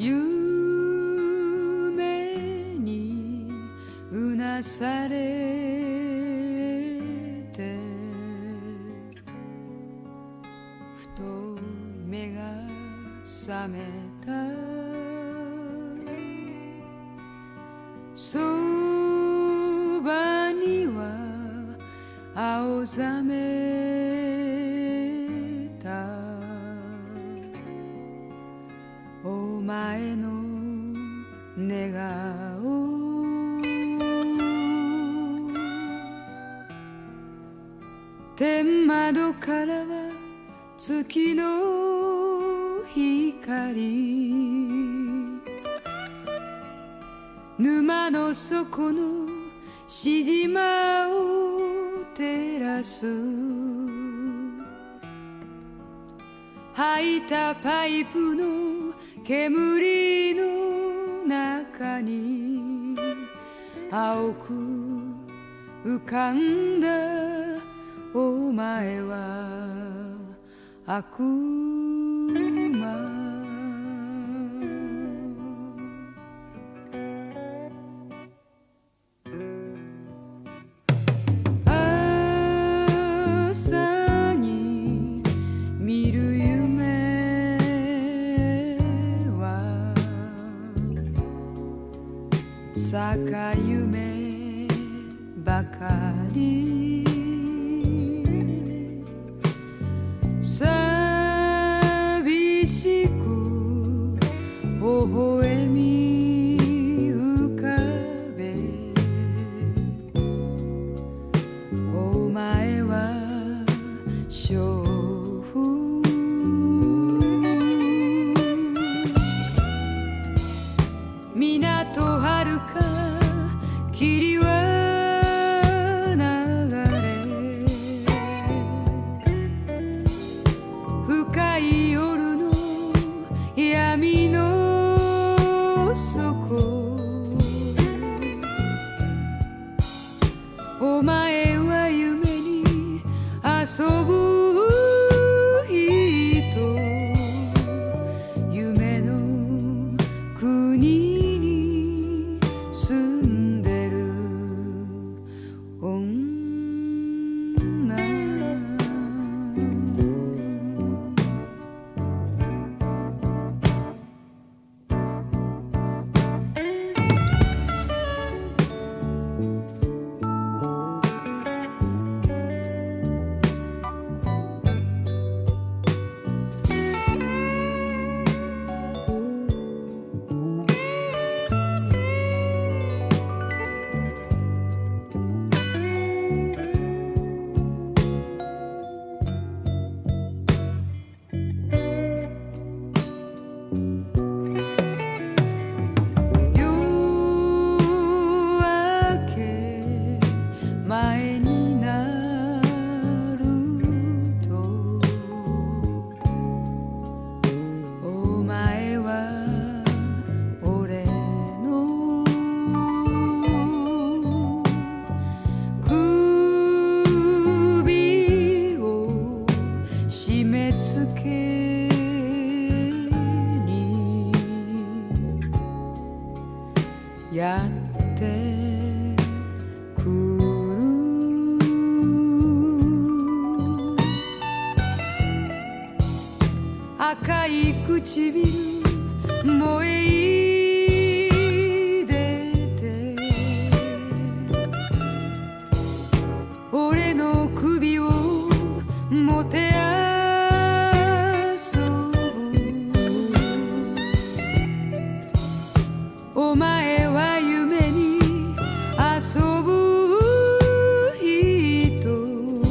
夢にうなされてふと目が覚めたそばには青ざめたお前の寝顔天窓からは月の光沼の底のしじまを照らす吐いたパイプの煙の中に青く浮かんだお前は悪魔朝に見る夢は逆夢ばかり寂しく微笑み浮かべお前は娼婦港はるか霧は流れ深い夜の闇の底お前は夢に遊ぶ人夢の国に住んでる女夜明け前になるとお前は俺の首を締め付けにやってくる赤い唇燃え出て俺の首をもてあそぶお前は夢に遊ぶ人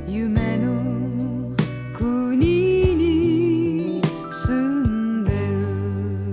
夢の国に住んでる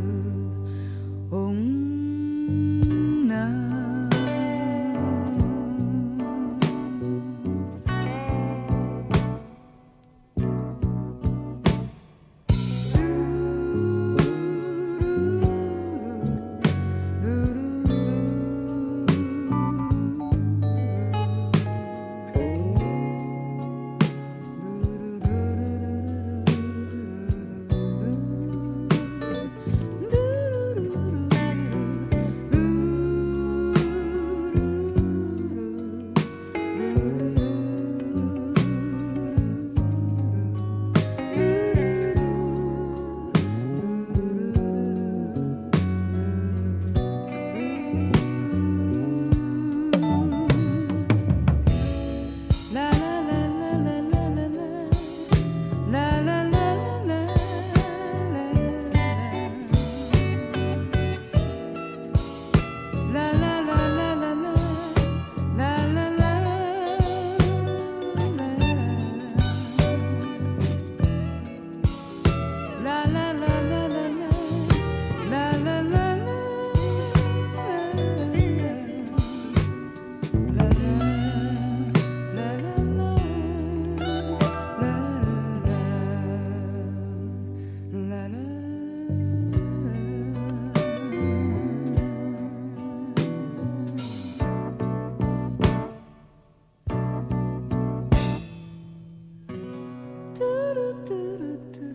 トゥルトゥル